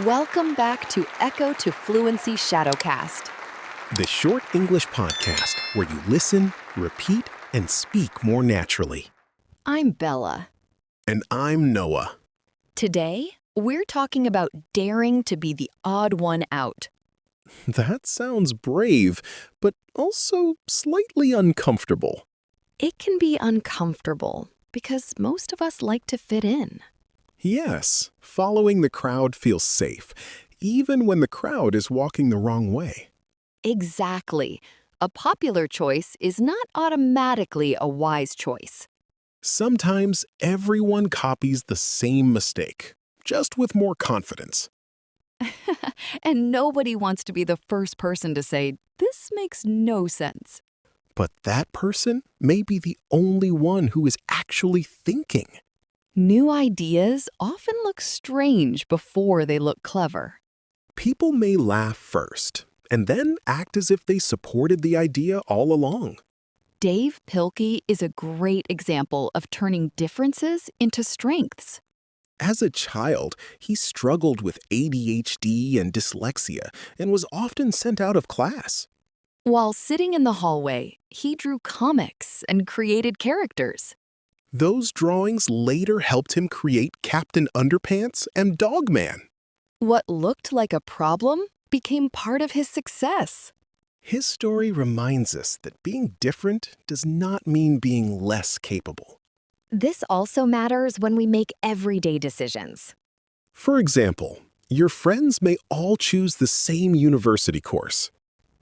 Welcome back to Echo to Fluency Shadowcast. The short English podcast where you listen, repeat, and speak more naturally. I'm Bella. And I'm Noah. Today, we're talking about daring to be the odd one out. That sounds brave, but also slightly uncomfortable. It can be uncomfortable because most of us like to fit in. Yes, following the crowd feels safe, even when the crowd is walking the wrong way. Exactly. A popular choice is not automatically a wise choice. Sometimes everyone copies the same mistake, just with more confidence. And nobody wants to be the first person to say, "This makes no sense." But that person may be the only one who is actually thinking. New ideas often look strange before they look clever. People may laugh first, and then act as if they supported the idea all along. Dave Pilkey is a great example of turning differences into strengths. As a child, he struggled with ADHD and dyslexia and was often sent out of class. While sitting in the hallway, he drew comics and created characters. Those drawings later helped him create Captain Underpants and Dogman. What looked like a problem became part of his success. His story reminds us that being different does not mean being less capable. This also matters when we make everyday decisions. For example, your friends may all choose the same university course.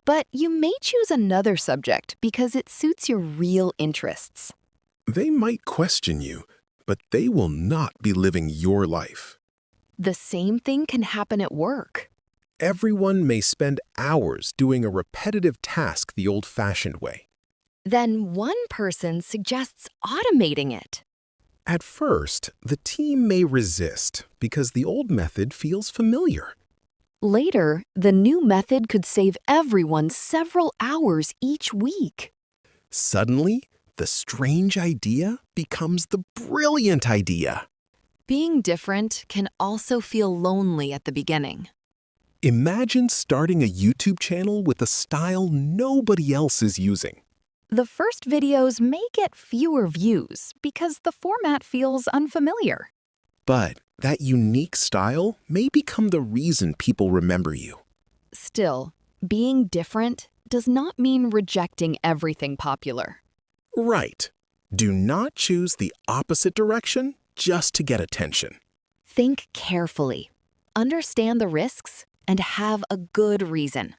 But you may choose another subject because it suits your real interests. They might question you, but they will not be living your life. The same thing can happen at work. Everyone may spend hours doing a repetitive task the old-fashioned way. Then one person suggests automating it. At first, the team may resist because the old method feels familiar. Later, the new method could save everyone several hours each week. Suddenly, the strange idea becomes the brilliant idea. Being different can also feel lonely at the beginning. Imagine starting a YouTube channel with a style nobody else is using. The first videos may get fewer views because the format feels unfamiliar. But that unique style may become the reason people remember you. Still, being different does not mean rejecting everything popular. Right. Do not choose the opposite direction just to get attention. Think carefully, understand the risks, and have a good reason.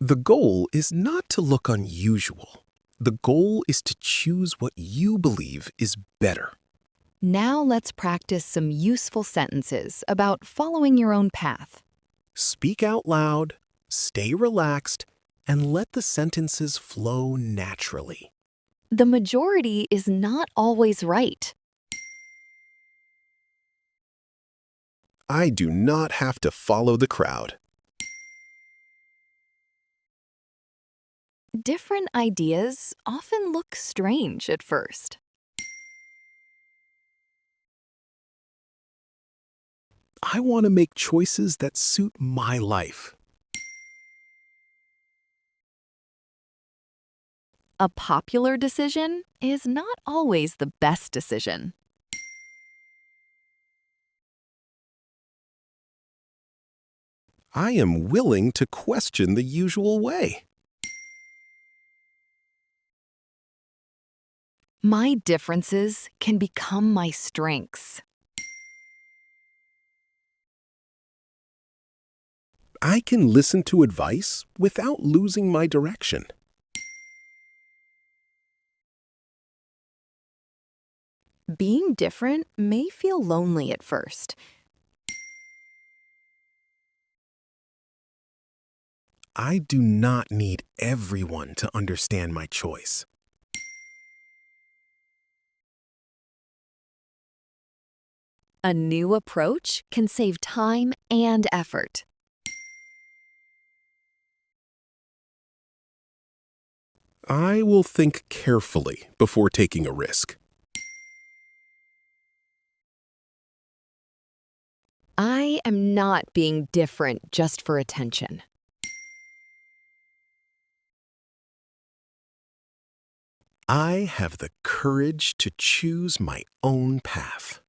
The goal is not to look unusual. The goal is to choose what you believe is better. Now let's practice some useful sentences about following your own path. Speak out loud, stay relaxed, and let the sentences flow naturally. The majority is not always right. I do not have to follow the crowd. Different ideas often look strange at first. I want to make choices that suit my life. A popular decision is not always the best decision. I am willing to question the usual way. My differences can become my strengths. I can listen to advice without losing my direction. Being different may feel lonely at first. I do not need everyone to understand my choice. A new approach can save time and effort. I will think carefully before taking a risk. I am not being different just for attention. I have the courage to choose my own path.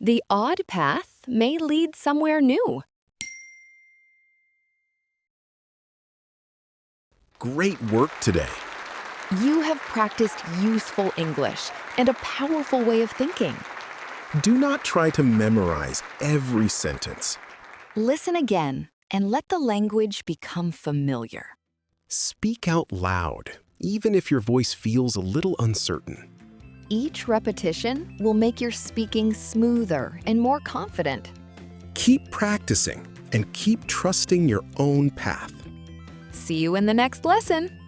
The odd path may lead somewhere new. Great work today. You have practiced useful English and a powerful way of thinking. Do not try to memorize every sentence. Listen again and let the language become familiar. Speak out loud, even if your voice feels a little uncertain. Each repetition will make your speaking smoother and more confident. Keep practicing and keep trusting your own path. See you in the next lesson.